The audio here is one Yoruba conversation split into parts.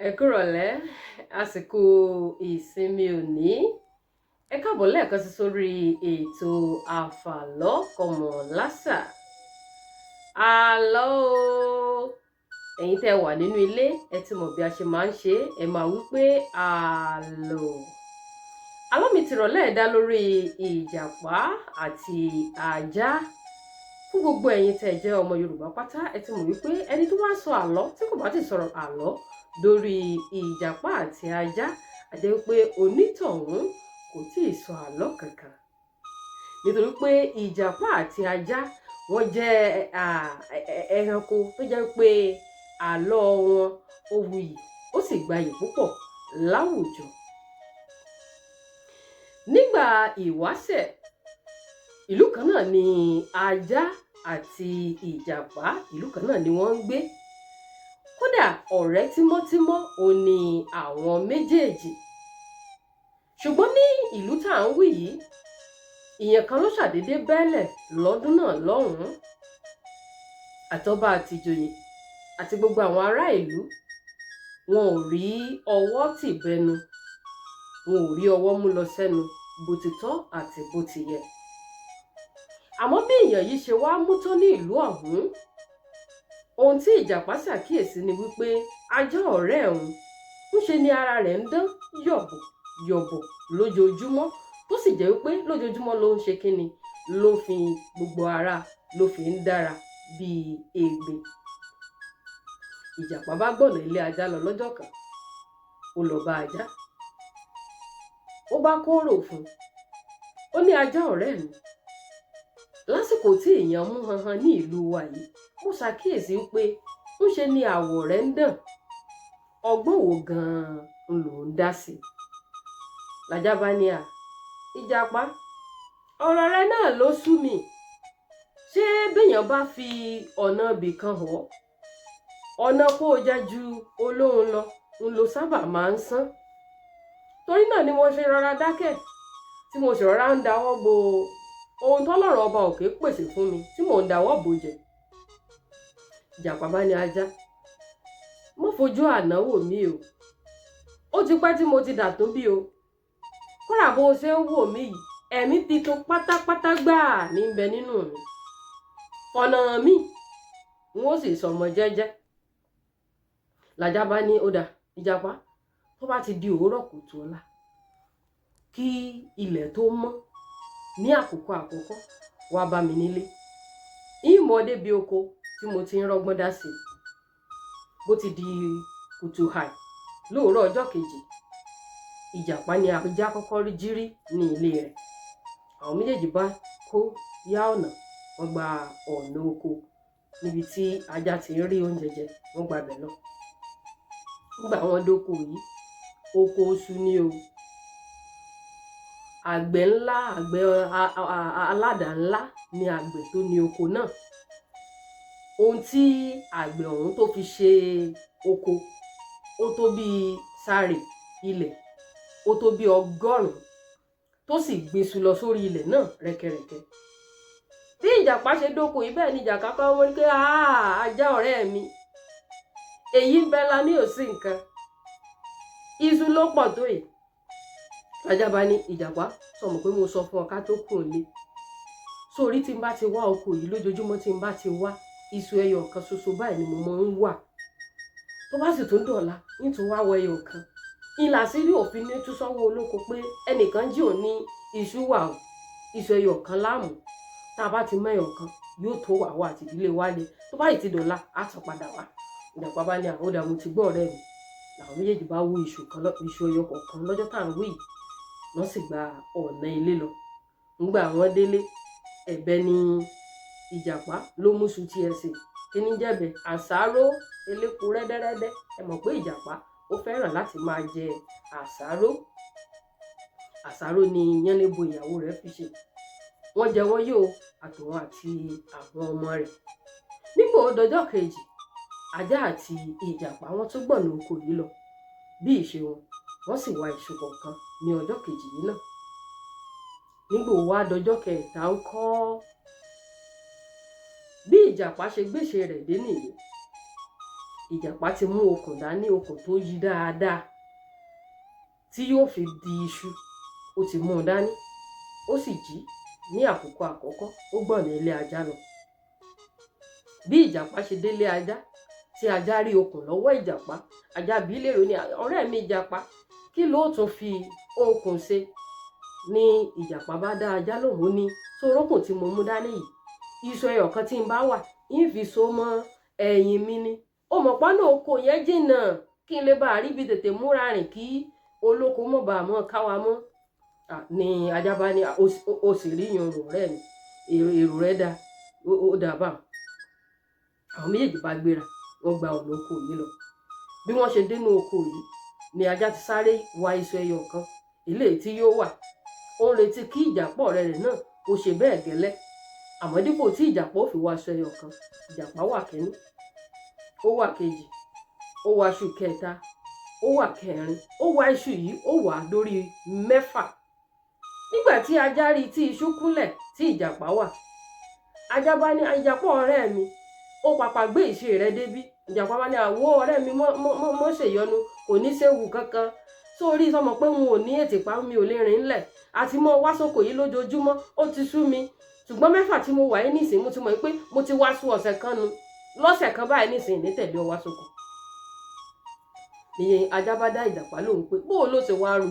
Ẹ kúrọ̀lẹ́, àsìkò ìsinmi òní. Ẹ káàbọ̀ lẹ́ẹ̀kan sí sórí ètò Àfàlọ́ Kọmọlásà. Àlọ́ o. Ẹ̀yin tẹ́ wà nínú ilé, ẹ ti mọ̀ bí a ṣe máa ń ṣe, ẹ máa wí pé àlọ́. Àlọ́ mi ti rọ̀lẹ́ dá lórí ìjàpá àti ajá. Fún gbogbo ẹ̀yin tẹ́ jẹ́ ọmọ Yorùbá pátá, ẹ ti mọ̀ wípé ẹni tó bá sọ àlọ́ tí kò bá ti sọ̀rọ̀ àlọ́ lórí ìjàpá àti ajá, a jẹ́ wípé onítọ̀hún kò tíì sọ àlọ́ kankan. Nítorí pé ìjàpá àti ajá wọ́n jẹ́ ẹranko tó jẹ́ pé àlọ́ wọn ó wuyì ó sì gbayì púpọ̀ láwùjọ. Nígbà ìwáṣẹ̀, ìlú kan náà ni ajá àti ìjàpá, ìlú kan náà ni wọ́n ń gbé. Kódà ọ̀rẹ́ tímọ́tímọ́ ò ní àwọn méjèèjì. Ṣùgbọ́n ní ìlú tá à ń wí yìí, ìyẹn kan ló ṣàdédé bẹ́lẹ̀ lọ́dún náà lọ́hùn-ún. Àtọba àtìjòyè àti gbogbo àwọn ará ìlú, wọn ò rí ọwọ́ tì bẹnu, wọn ò rí ọwọ́ mú lọ sẹ́nu bó ti tọ́ àti bó ti yẹ. Àmọ́ bí èèyàn yìí ṣe wá mú tó ní ìlú ọ̀hún, ohun tí ìjàpá ṣàkíyèsí ni wípé ajá ọ̀rẹ́ òun ńṣe ni ara rẹ̀ ń dán yọ̀bọ̀ yọ̀bọ̀ lójoojúmọ́, tó sì jẹ́ wípé lójoojúmọ́ ló ń ṣe kíni, ló fi gbogbo ara ló fi ń dára bíi egbin. Ìjàpá bá gbọ̀nà ilé ajá lọ lọ́jọ́ kan, ó lọ bá ajá, ó bá kóró fún un, ó ní ajá ọ̀rẹ́ mi, lásìkò tí èèyàn mú hanhan ní ìlú wa yìí, mo ṣàkíyèsí pé ńṣe ni àwọ̀ rẹ̀ ń dàn, ọgbọ́n wo gan-an ló ń dá sí? Làjá bá ní ìjàpá, ọ̀rọ̀ rẹ náà ló sú mi. Ṣé béèyàn bá fi ọ̀nà ibì kan hàn ọ́, ọ̀nà kó o jẹ́ ju olóhun lọ ń lo sábà máa ń sán. Torí náà ni mo ṣe rọra dákẹ́, tí mo sì rọra ń dáwọ́ bo ohun tọ́lọ́run ọba òkè pèsè fún mi, tí mò ń dáwọ́ bò jẹ. Ìjàpá bá ní ajá, mo fojú àná wò mí o, ó ti pẹ́ tí mo ti dàtún bí o. Kódà bó ṣe ń wò mí yìí, ẹ̀mí titun pátápátá gbáà ní bẹ nínú mi. Ọ̀nà mi n ó sì sọmọ jẹ́jẹ́. Làjá bá ní ó dà, ìjàpá, tó bá ti di òwúrọ̀ kùtù ọ̀la, kí ilẹ̀ tó mọ́ ní àkókò àkọ́kọ́, wá bá mi nílé. Ìmọ̀ débi oko tí mo ti ń rọ́gbọ́n dá sí. Bó ti di kùtù hàì lóòrọ̀ ọjọ́ kejì, ìjàpá ni ajá kọ́kọ́ rí jírí ní ilé rẹ̀. Àwọn méjèèjì bá kó yá ọ̀nà, wọ́n gba ọ̀nà oko níbi tí ajá ti ń rí oúnjẹ jẹ, wọ́n gba bẹ̀ lọ. Nígbà wọn dóko yìí, oko oṣù ni o. Àgbẹ̀ ńlá, àgbẹ̀ aládàá ńlá ni àgbẹ̀ tó ní oko náà. Ohun tí àgbẹ̀ ọ̀hún tó fi ṣe oko, ó tó bí sáré ilẹ̀, ó tó bí 100, tó sì gbéṣu lọ sórí ilẹ̀ náà rẹ́kẹrẹ́kẹ́. Tí ìjàpá ṣe dóko yìí, bẹ́ẹ̀ ni ìjàpá kan wọ́n ní pé ajá ọ̀rẹ́ mi, èyí ń bẹ la ní òsì nǹkan, iṣu ló pọ̀ tó yìí. Làjá bá ní ìjàpá, sọ mọ̀ pé mo sọ fún ọ ká tó kù nílé. Sórí tí n bá ti wá oko yìí lójoojúmọ́, tí n bá ti wá iṣu ẹyọ kan ṣoṣo báyìí ni mo máa ń wà. Tó bá sì tún dọ̀la, nítorí wá wọ ẹyọ kan. Ìlà sí rí òfin ní tú sọ́wọ́ olóko pé ẹnìkan jí òun ní iṣu wà o, iṣu ẹyọ kan láàmú. Tá a bá ti mọ ẹyọ kan, yóò tó wà wá àti ìdílé wálé. Tó bá yìí ti dọ̀la, á tún padà wá. Ìjàpá bá ní àhódà, mo ti gbọ́ ọ̀rẹ́ mi. Làwọn méjèèjì bá wú iṣu ẹyọ kọ̀ọ̀kan lọ́jọ́ tá à ń wí yìí, wọ́n sì gba ọ̀nà ilé lọ. Nígbà wọ́n délé, ẹ̀bẹ̀ ni ìjàpá ló mú iṣu tí ẹ sè. Kí ni jẹ́bẹ̀? Àsáró elépo rẹ́dẹ́rẹ́dẹ́. Ẹ mọ̀ pé ìjàpá ó fẹ́ràn láti máa jẹ àsáró. Àsáró ni Yánnibó ìyàwó rẹ̀ fi ṣe. Wọ́n jẹ wọ́n yóò, àtòun àti àwọn ọmọ rẹ̀. Nígbà ó dọjọ́ kejì, ajá àti ìjàpá wọ́n tún gbọ̀nà oko yìí lọ. bí ìṣe wọn wọ́n sì wá iṣu kọ̀ọ̀kan ní ọjọ́ kejì yìí náà. Nígbà ó wá dọjọ́ kẹta ń kọ́, bí ìjàpá ṣe gbéṣe rẹ̀ dé nìyí. Ìjàpá ti mú okùn dání, okùn tó yí dáadáa tí yóò fi di iṣu, ó ti mú un dání. Ó sì jí ní àkókò àkọ́kọ́, ó gbọ̀nà ilé ajá lọ. Bí ìjàpá ṣe délé ajá, tí ajá rí okùn lọ́wọ́ ìjàpá, ajá bí lérò ní, ọ̀rẹ́ mi ìjàpá, kí ló tún fi okùn ṣe? Ní ìjàpá bá dá ajá lóhùn ní, tó rókùn tí mo mú dání yìí, iṣu ẹyọ kan tí ń bá wà ń fi so mọ́ ẹ̀yìn mi ni. Ó mọ̀ pọ́nà oko yẹn jìnnà, kí n lè bá rí bí tètè múra rìn kí olóko mọ̀ bá mọ́ káwa mọ́. Ní ajá bá ní, o sì rí yan ọ̀rẹ́ mi, èrò rẹ̀ dá, ó dà bá. Àwọn méjèèjì bá gbéra, wọ́n gba ọ̀nà oko yìí lọ. Bí wọ́n ṣe dénú oko yìí ni ajá ti sáré wá iṣu ẹyọ kan eléyìí tí yóò wà. Ó ń retí kí ìjàpá ọ̀rẹ́ rẹ̀ náà kó ṣe bẹ́ẹ̀ gẹ́lẹ́. Àmọ́ dípò tí ìjàpá ó fi wá iṣu ẹyọ kan, ìjàpá wà kẹ́ni, ó wà kejì, ó wá iṣu kẹta, ó wà kẹrin, ó wá iṣu yìí, ó wà dórí 6. Nígbà tí ajá rí tí iṣu kúnlẹ̀ tí ìjàpá wà, ajá bá ní, ìjàpá ọ̀rẹ́ mi, ó pàpà gbé ìṣe rẹ̀ débí. Ìjàpá bá ní, àwọ̀ ọ̀rẹ́ mi mọ́ ṣèyọnu, kò ní séwu kankan. Sórí sọmọ pé n ò ní ètìpá, mi ò lè rìn ńlẹ̀, àti mọ́ wá sóko yìí lójoojúmọ́ ó ti sú mi. Ṣùgbọ́n 6 tí mo wà yìí nísìnyí, mo ti mọ̀ pé mo ti wá sú ọ̀sẹ̀ kan nu. Lọ́sẹ̀ kan báyìí nísìnyí ní tẹ̀lé ọ wá sóko. Ní ajá bá dá ìjàpá lóhùn pé, bó ló ṣe wá ru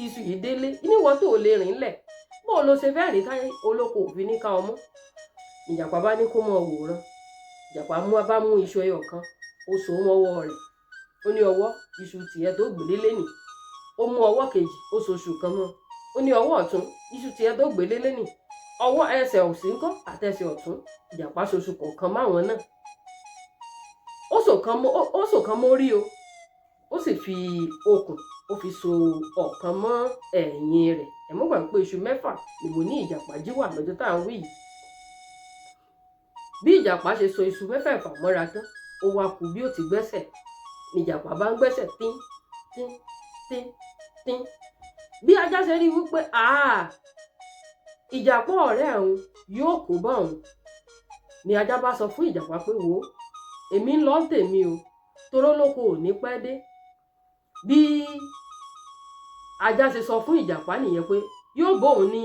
iṣu yìí délé, níwọ̀n tó lè rìn ńlẹ̀, bó ló ṣe fẹ́ rìn táyé olóko òfin ní ká ọmọ. Ìjàpá bá ní kó mọ wòran. Ìjàpá bá mú iṣu ẹyọ kan, ó so mọ́wọ́ rẹ̀. Ó ní, ọwọ́ iṣu tiẹ̀ tó gbélé lénìí. Ó mú ọwọ́ kejì, ó so iṣu kan mọ́. Ó ní, ọwọ́ ọ̀tún iṣu tiẹ̀ tó gbélé lénìí. Ọwọ́ ẹsẹ̀ òsì ńkọ́ àtẹsẹ̀ ọ̀tún. Ìjàpá so iṣu kọ̀ọ̀kan máwọn náà. Ó so kan mórí o. Ó sì fi okùn, ó fi so ọ̀kan mọ́ ẹ̀yìn rẹ̀. Ẹ mọ̀ gbà pé iṣu 6 ni mo ní ìjàpá jí wà lọ́jọ́ tá à ń wí yìí. Bí ìjàpá ṣe so iṣu 6 mọ́ra tán, ó wá kù bí ó ti gbẹ́sẹ̀. Ní ìjàpá bá ń gbẹ́sẹ̀ tín tín tín tín. Bí ajá ṣe rí wípé ìjàpá ọ̀rẹ́ òun yóò kó bá òun, ni ajá bá sọ fún ìjàpá pé, wò ó, èmi ń lọ tèmi o, toró lóko ò ní pẹ́ dé. Bí ajá ṣe sọ fún ìjàpá nìyẹn pé yóò bóun ní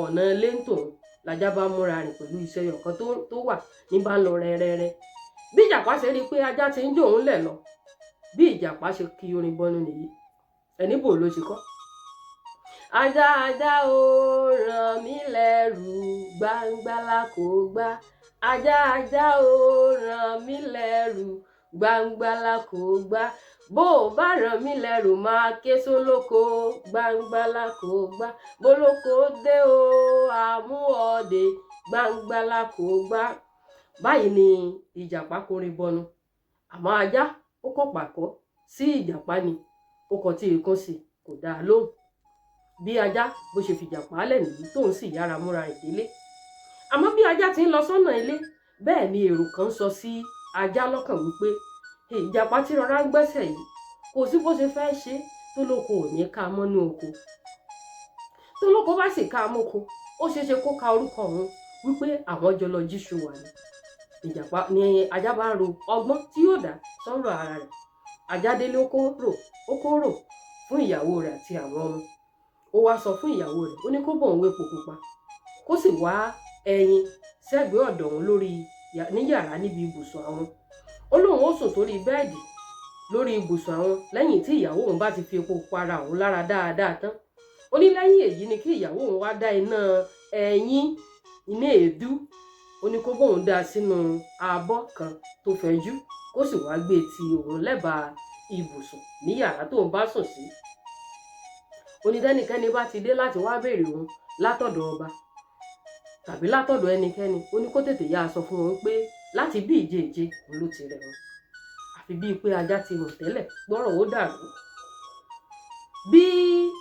ọ̀nà ilé ń tòun, lajá bá múra rìn pẹ̀lú iṣu ẹyọ kan tó wà ní bá ń lọ rẹ́rẹ́rẹ́. Bí ìjàpá ṣe rí pé ajá ti ń dòun lẹ̀ lọ, bí ìjàpá ṣe kí orin bọnu nìyí. Ẹni bò ló ṣe kọ́. Ajá ajá o ràn mí lẹ́rù, gbangbala kò gbá. Ajá ajá o ràn mí lẹ́rù, gbangbala kò gbá. Bó o bá ràn mí lẹ́rù máa ké sólóko, gbangbala kò gbá. Bólóko dé o àmú ọdẹ, gbangbala kò gbá. Báyìí ni ìjàpá kọrin bọnu. Àmọ́ ajá ó kọ̀ pàkọ́ sí ìjàpá ni, ó kọ̀ tí ìkan sí kò dáa lóhùn. Bí ajá bó ṣe fi ìjàpá lẹ̀ nìyí tóun sì yára múra ìdílé. Àmọ́ bí ajá ti ń lọ sọ́nà ilé, bẹ́ẹ̀ ni èrò kan sọ sí ajá lọ́kàn wípé ìjàpá tí rọra ń gbẹ́sẹ̀ yìí, kò sí bó ṣe fẹ́ ṣe tó lóko ò ní ká mọ́nú oko. Tó lóko bá sì ká mọ́ko, ó ṣeéṣe kó ka orúkọ òun wípé àwọn jọ lọ jíṣu wà ní. Ìjàpá ni ajá bá ro ọgbọ́n tí yóò dá sọ́rọ̀ ara rẹ̀. Ajá délé ó kó rò fún ìyàwó rẹ̀ àti àwọn ọmọ. Ó wá sọ fún ìyàwó rẹ̀, ó ní kó bọ̀ òun epo pupa, kó sì wá ẹyin sẹ́gbẹ̀ẹ́ ọ̀dọ̀ òun ní yàrá níbi ibùsùn àwọn. Ó lóun ó sùn sórí bẹ́ẹ̀dì lórí ibùsùn àwọn lẹ́yìn tí ìyàwó òun bá ti fi epo para òun lára dáadáa tán. Ó ní lẹ́yìn èyí ni kí ìyàwó òun wá dá iná èédú. Ó ní kó bóun dá sínú abọ́ kan tó fẹ̀jú, kó sì wá gbé ti òun lẹ́bàá ibùsùn ní yàrá tóun bá sùn sí. Onídẹ́nikẹ́ni bá ti dé láti wá béèrè òun látọ̀dọ̀ ọba tàbí látọ̀dọ̀ ẹnikẹ́ni, ó ní kó tètè yá sọ fún wọn pé láti bí ìjeje ló ti rẹ̀ wọn. Àfi bíi pé ajá ti mọ̀ tẹ́lẹ̀, gbọ́rọ̀ ó dàrú. Bí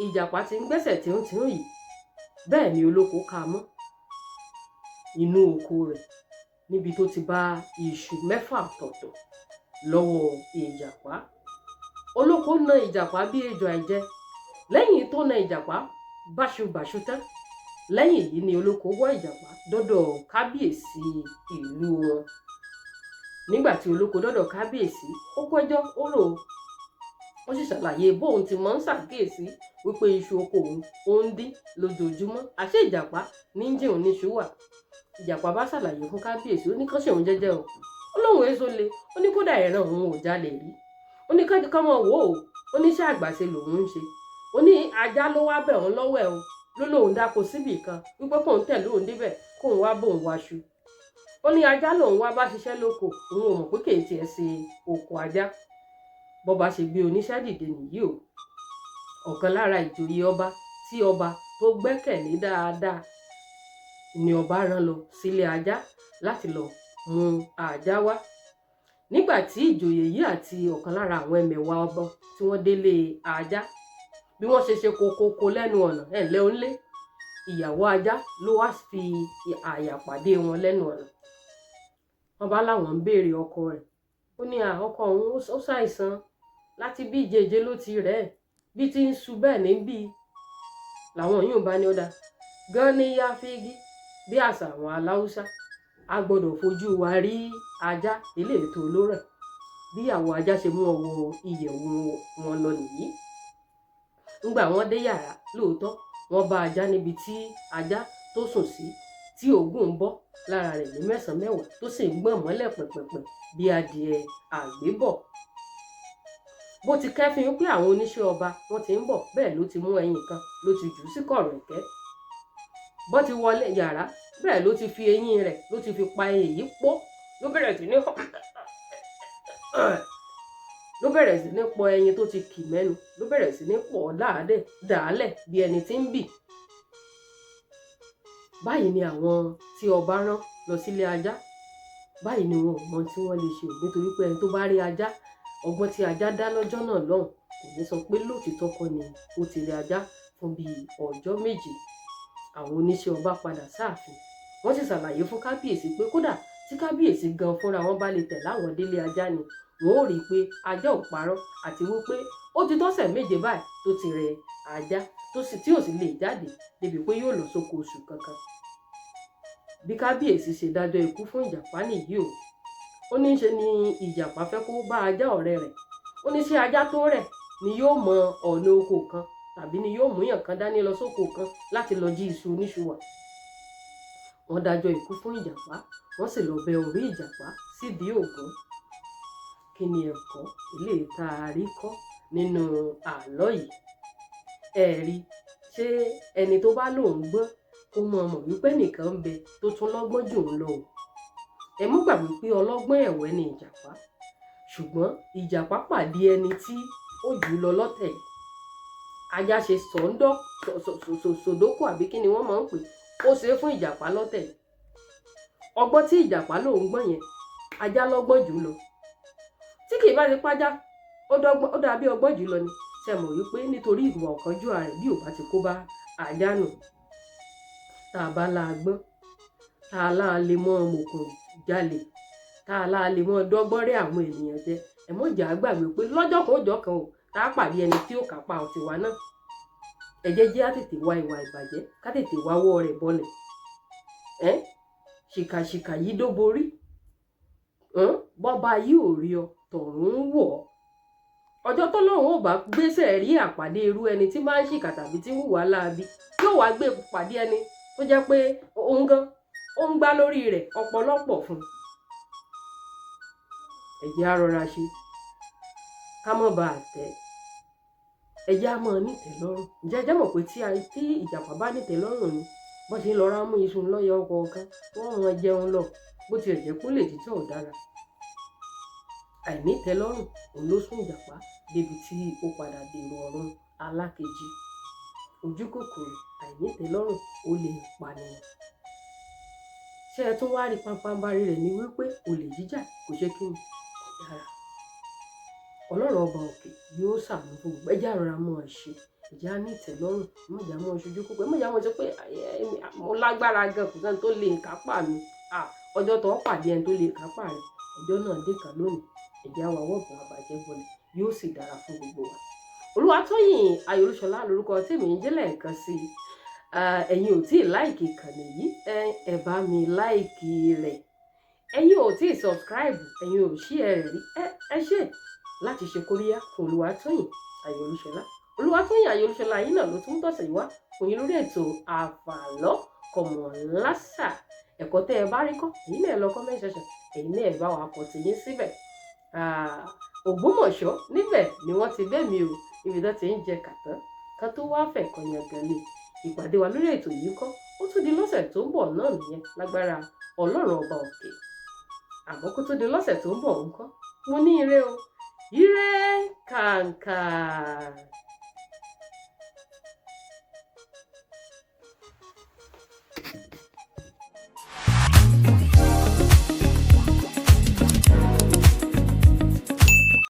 ìjàpá ti ń gbẹ́sẹ̀ tíún yìí, bẹ́ẹ̀ ni olóko ká mọ́ inú oko rẹ̀ níbi tó ti bá iṣu 6 ọ̀tọ̀ọ̀tọ̀ lọ́wọ́ ìjàpá. olóko na ìjàpá bí ejò àìjẹ. Lẹ́yìn tó na ìjàpá báṣubàṣu tán, lẹ́yìn èyí ni olóko wọ́ ìjàpá dọ́dọ̀ kábíyèsí ìlú wọn. Nígbà tí olóko dọ́dọ̀ kábíyèsí, ó pẹ́jọ́ ó rò ó sì ṣàlàyé bóun ti máa ń ṣàkíyèsí wípé iṣu oko òun ó ń dín lójoojúmọ́, àṣé ìjàpá ní ń jẹun níṣu wà. Ìjàpá bá ṣàlàyé fún kábíyèsí, ó ní kán ṣe òun jẹ́jẹ́ o, ó lóun èso le, ó ní kódà ẹ̀ràn òun ò jalè rí, ó ní kán mọ̀ wò ó, ó ní iṣẹ́ àgbàṣe lòun ń ṣe, ó ní ajá ló wá bẹ̀ òun lọ́wọ́ ẹ̀ o, ló lóun dáko síbì kan wípé kóun tẹ̀lé òun débẹ̀ kóun wá bóun wáṣu. Ó ní ajá lòun wá bá ṣiṣẹ́ lóko, òun ò mọ̀ pé kì í tiẹ̀ ṣe oko ajá. Bọ́ba ṣe gbé oníṣẹ́ dìde nìyí o. Ọ̀kan lára ìjòyè ọba tí ọba tó gbẹ́kẹ̀lé dáadáa ni ọba rán lọ sílé ajá láti lọ mú ajá wá. Nígbà tí ìjòyè yìí àti ọ̀kan lára àwọn ẹmẹ̀wà ọba tí wọ́n délé ajá, bí wọ́n ṣe kokoko lẹ́nu ọ̀nà, ẹ̀ǹlẹ́ onílé, ìyàwó ajá ló wá fi àyà pàdé wọn lẹ́nu ọ̀nà. Wọ́n bá láwọn ń béèrè ọkọ rẹ̀, ó ní ọkọ òun ó ṣàìsàn láti bí ìjẹjẹ ló ti rẹ̀, bí ti ń ṣu bẹ́ẹ̀ níbí. Làwọn yóò bá ní ọ̀dà gan ní yá fígí bí àṣà àwọn aláùsá, a gbọ́dọ̀ fojú wa rí ajá eléyìí tó lórẹ̀. Bí àwọn ajá ṣe mú ọwọ́ ìyẹ̀wù wọn lọ nìyí. Nígbà wọ́n dé yàrá, lóòótọ́ wọ́n bá ajá níbi tí ajá tó sùn sí, tí òógùn ń bọ́ lára rẹ̀ ní mẹ́sàn-án mẹ́wàá, tó sì ń gbọ̀n mọ́lẹ̀ pẹ̀pẹ̀pẹ̀ bí adìẹ àgbébọ̀. Bó ti kẹ́fín pé àwọn oníṣẹ́ ọba wọ́n ti ń bọ̀, bẹ́ẹ̀ ló ti mú ẹyin kan ló ti jù sí kọ̀rọ̀ ẹ̀kẹ́. Bó ti wọlé yàrá, bẹ́ẹ̀ ló ti fi eyín rẹ̀ ló ti fi pa ẹyin yìí pọ́, ló bẹ̀rẹ̀ sí ní pọ ẹyin tó ti kì mẹ́nu, ló bẹ̀rẹ̀ sí ní pọ̀ dàálẹ̀ bí ẹni tí ń bì. Báyìí ni àwọn tí ọba rán lọ sílé ajá, báyìí ni wọn ò mọ tí wọ́n lè ṣe, nítorí pé ẹni tó bá rí ajá, ọgbọ́n tí ajá dá lọ́jọ́ náà lọ́hùn kò ní sọ pé lóòtítọ́ kọ́ ni ó ti rí ajá fún bíi ọjọ́ méje. Àwọn oníṣẹ́ ọba padà sáàfin, wọ́n sì ṣàlàyé fún kábíyèsí pé kódà tí kábíyèsí gan fúnra wọn bá lè tẹ̀ láwọn délé ajá ni wọ́n ó rí i pé ajá ò parọ́, àti wípé ó ti tọ́sẹ̀ méje báyìí tó ti rẹ ajá tí ò sì lè jáde débi pé yóò lọ sóko oṣù kankan. Bí kábíyèsí ṣe dájọ́ ikú fún ìjàpá nìyí o. Ó ní ṣe ni ìjàpá fẹ́ kó bá ajá ọ̀rẹ́ rẹ̀, ó ní ṣé ajá tó rẹ̀ ni yóò mọ ọ̀nà oko kan, tàbí ni yóò mú yàn kan dání lọ sóko kan láti lọ jí iṣu oníṣu wà. Wọ́n dájọ́ ikú fún ìjàpá, wọ́n sì lọ bẹ orí ìjàpá sídìí Ògún. Kí ni ẹ̀kọ́ eléyìí tá a rí kọ́ nínú àlọ́ yìí? Ẹ̀rí, ṣé ẹni tó bá lóun gbọ́n kó mọ̀ wípé nìkan ń bẹ tó tún lọ́gbọ́n jù ń lọ o. Ẹ mú gbàgbé pé ọlọ́gbọ́n ẹ̀wẹ́ ni ìjàpá, ṣùgbọ́n ìjàpá pàdé ẹni tí ó jù lọ lọ́tẹ̀. Ajá ṣe sòdókò àbí kí ni wọ́n máa ń pè, ó ṣe é fún ìjàpá lọ́tẹ̀. Ọgbọ́n tí ìjàpá lòun gbọ́n yẹn, ajá lọ́gbọ́n jù lọ. Tí kì í bá ti pájá ó dàbí ọgbọ́n jù lọ ni, ṣe mọ̀ wípé nítorí ìwà ọ̀kánjúà rẹ̀ bí ò bá ti kó bá ajá nù. Tá a bá láàgbọ́n, tá a láà lè mọ ọmọkùn jalè, tá a láà lè mọ dọ́gbọ́n rí àwọn ènìyàn jẹ, ẹ mọ̀ jà gbàgbé pé lọ́jọ́ kan ọjọ́ kan o, tá a pàdé ẹni tí ó kápá ọtí wa náà. Ẹ jẹ́ á tètè wá ìwà ìbàjẹ́, ká tètè wáwọ́ rẹ̀ bọ́lẹ̀. Ṣìkàṣìkà yìí dó borí, bọ́ba yìí ò rí ọ tọ̀run ń wọ̀ ọ́. Ọjọ́ tó lọ́run ò bá gbéṣẹ́ rí àpàdé irú ẹni tí máa ń ṣìkà tàbí tí ń hùwà láabi, yóò wá gbé pàdé ẹni tó jẹ́ pé òun gan ó ń gbá lórí rẹ̀ ọ̀pọ̀lọpọ̀ fún un. Ẹ jẹ́ á rọra ṣe ká mọ̀ bá tẹ̀, ẹ jẹ́ á mọ̀ nítẹ̀ lọ́rùn. Ǹjẹ́ ẹ jẹ́ mọ̀ pé tí ìjàpá bá nítẹ̀ lọ́rùn ni bọ́n ṣe ń lọ rá mú iṣu lọ́yọ̀ ọkọ̀ kan wọ́n mọ̀ jẹun lọ, bó ti ẹ̀ jẹ́ kó lè jí tí ò dára. Àìnítẹ́lọ́rùn òun ló sún ìjàpá débi tí ó padà dèrò ọ̀run alákejì. Ojú kòkòrò àìnítẹ́lọ́rùn ó lè pànìyàn. Ṣé ẹ tún wá rí pampambarí rẹ̀ ní wípé olè jíjà kò ṣe kí ni kò dára. Ọlọ́run ọba òkè yóò ṣàánú fún gbogbo. Ẹ jẹ́ á rọra mọ́ ọ ṣe, ẹ jẹ́ á ní ìtẹ́lọ́rùn, ẹ má jẹ́ á mọ́ ọ ṣojú kókó, ẹ má jẹ́ á mọ́ ọ sọ pé mo lágbára gan, kò sẹ́ni tó lè kápá mi. Ọjọ́ tó pàdé ẹni tó lè kápá rẹ̀, ọjọ́ náà dé kan lónìí. Ẹ jẹ́ á wá wọ́pọ̀ àbàjẹ́ bọ̀lẹ̀. yóò sì dára fún gbogbo wa. Olúwatóyìn Ayọ̀olúṣọlá lórúkọ tèmi ń jẹ́ lẹ́ẹ̀kan sí i. Ẹ̀yin ò tí ì láìkì ìkànnì yìí, ẹ bá mi láìkì rẹ̀. Ẹ̀yin ò tí ì subscribe, ẹ̀yin ò share rẹ̀ rí, ẹ ṣe láti ṣe kóríyá fún Olúwatóyìn Ayọ̀olúṣọlá. Olúwatóyìn Ayọ̀olúṣọlá yìí náà ló tún tọ̀sẹ̀ yìí wá fún yín lórí ètò Àfàlọ́ Kọ̀mọ̀lásà. Ẹ̀kọ́ tẹ́ ẹ bá rí kọ́, ẹ̀yin náà lọ comment section, ẹ̀yin náà bá wa kọ ti yín síbẹ̀. Ògbómọ̀ṣọ́ níbẹ̀ ni wọ́n ti bẹ́ mi o, ibi tó ti ń jẹ kàtán kan tó wá fẹ̀ kan yan gan ni. Ìpàdé wa lórí ètò yìí kọ́, ó tún di lọ́sẹ̀ tó ń bọ̀ náà nìyẹn lágbára Ọlọ́run ọba òkè. Àmọ́ kó tó di lọ́sẹ̀ tó ń bọ̀ ńkọ́, mo ní ire o, ire kàǹkà.